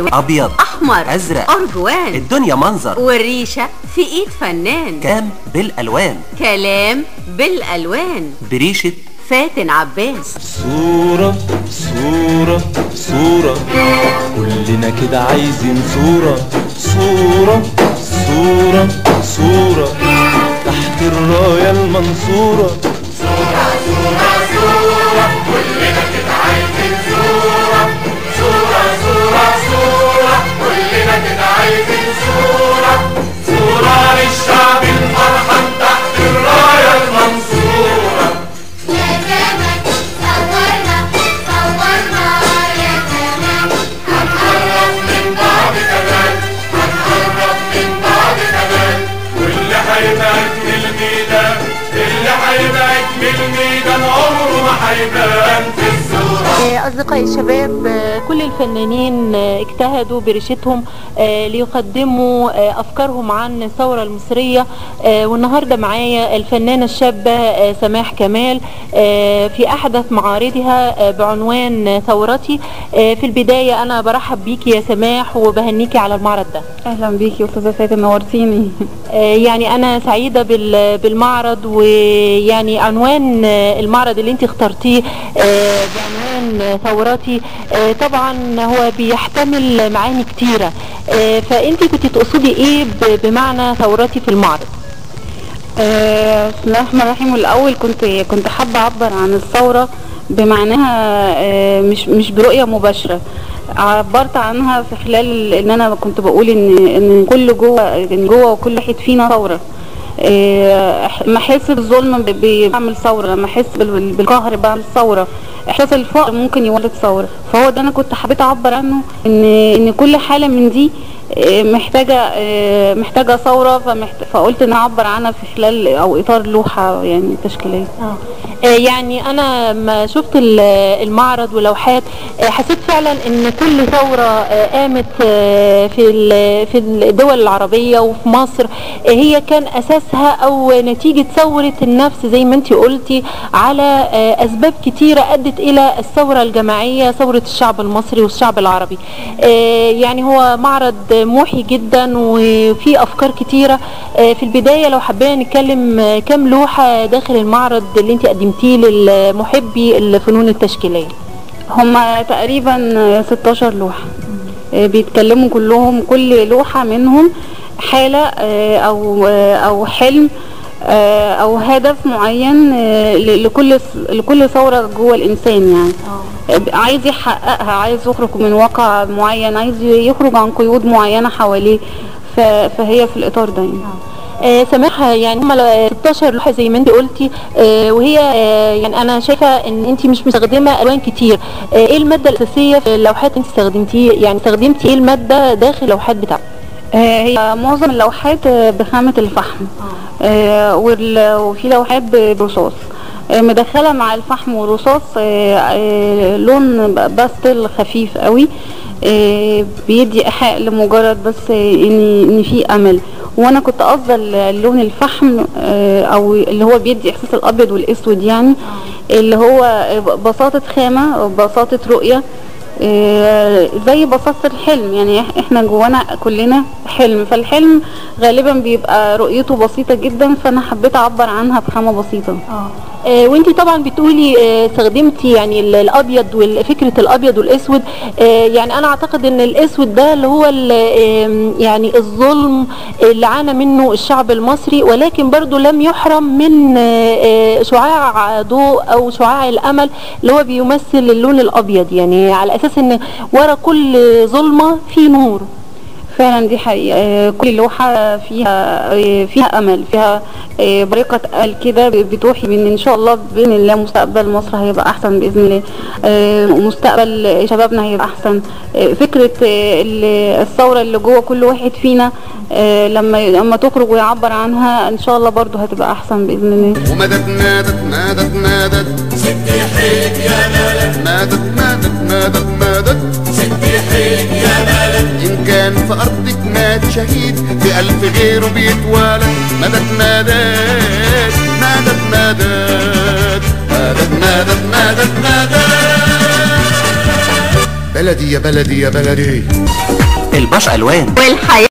ألوان، أبيض، أحمر، أزرق، أرجوان، الدنيا منظر، والريشة في إيد فنان. كام بالألوان، كلام بالألوان، بريشة فاتن عباس. صورة صورة صورة، كلنا كده عايزين صورة صورة صورة صورة، تحت الراية المنصورة. صورة صورة صورة، كلنا كده عايزين صورة صورة صورة صورة، كلنا كده عايزين صورة صورة للشعب الفرحان تحت الراية المنصورة. يا زمان صورنا صورنا يا زمان، هنقرب من بعض كمان، هنقرب من بعض كمان، واللي هيبعد من الميدان، اللي هيبعد من الميدان عمره ما هيبان في الصورة. أصدقائي الشباب، كل الفنانين اجتهدوا بريشتهم ليقدموا أفكارهم عن الثورة المصرية، والنهاردة معايا الفنانة الشابة سماح كمال في أحدث معارضها بعنوان ثورتي. في البداية أنا برحب بيكي يا سماح وبهنيكي على المعرض ده. أهلا بيكي أستاذة فاتن، نورتيني. يعني أنا سعيدة بالمعرض، ويعني عنوان المعرض اللي انت اخترتيه بعنوان ثورتي طبعا هو بيحتمل معاني كتيرة، فانت كنت تقصدي ايه بمعنى ثورتي في المعرض؟ بسم الله الرحمن الرحيم. الأول كنت حابة أعبر عن الثورة بمعناها، مش برؤية مباشرة. عبرت عنها في خلال ان انا كنت بقول ان كل جوه وكل واحد فينا ثوره. ما احس بالظلم بعمل ثوره، لما احس بالقهر بعمل ثوره، احساس الفقر ممكن يولد ثوره. فهو ده انا كنت حبيت اعبر عنه، ان كل حاله من دي محتاجه ثوره، فقلت ان اعبر عنها في خلال او اطار لوحه يعني تشكيليه. يعني انا ما شفت المعرض ولوحات حسيت فعلا ان كل ثوره قامت في الدول العربيه وفي مصر هي كان اساسها او نتيجه ثوره النفس زي ما انت قلتي، على اسباب كتيره ادت الى الثوره الجماعيه، ثوره الشعب المصري والشعب العربي. يعني هو معرض موحي جدا وفي افكار كتيره. في البدايه لو حبينا نتكلم كم لوحه داخل المعرض اللي انت قدمتيه للمحبي الفنون التشكيليه؟ هما تقريبا 16 لوحه، بيتكلموا كلهم، كل لوحه منهم حاله او حلم او هدف معين لكل ثوره جوه الانسان، يعني عايز يحققها، عايز يخرج من واقع معين، عايز يخرج عن قيود معينه حواليه، فهي في الاطار ده يعني. سماح، يعني هم 16 لوحه زي ما انت قلتي، وهي يعني انا شايفه ان انت مش مستخدمه الوان كتير. ايه الماده الاساسيه في اللوحات انت استخدمتيه؟ يعني استخدمتي ايه الماده داخل اللوحات بتاعتك؟ هي معظم اللوحات بخامه الفحم، وفي لوحات برصاص، مدخله مع الفحم والرصاص لون باستل خفيف قوي، بيدي ايحاء لمجرد بس ان في امل. وانا كنت قصده اللون الفحم او اللي هو بيدي احساس الابيض والاسود، يعني اللي هو بساطه خامه وبساطه رؤيه، زي بساطه الحلم. يعني احنا جوانا كلنا حلم، فالحلم غالبا بيبقى رؤيته بسيطه جدا، فانا حبيت اعبر عنها بخامه بسيطه. وانتي طبعا بتقولي استخدمتي يعني الابيض وفكره الابيض والاسود. يعني انا اعتقد ان الاسود ده اللي هو يعني الظلم اللي عانى منه الشعب المصري، ولكن برضو لم يحرم من شعاع ضوء او شعاع الامل اللي هو بيمثل اللون الابيض، يعني على اساس ان ورا كل ظلمه في نور. فعلا دي حقيقة، كل لوحة فيها أمل، فيها بريقة أمل كده بتوحي بأن إن شاء الله بإذن الله مستقبل مصر هيبقى أحسن بإذن الله، مستقبل شبابنا هيبقى أحسن. فكرة الثورة اللي جوه كل واحد فينا لما تخرج ويعبر عنها إن شاء الله برضو هتبقى أحسن بإذن الله. ومدد نادت نادت نادت ستي حيك يا بلد، نادت نادت نادت نادت ستي حيك يا بلد، إن كان في أرضك مات شهيد في ألف غيره بيتوالد، مدد نادت نادت نادت نادت نادت نادت نادت بلدي يا بلدي يا بلدي. الباش ألوان والحياة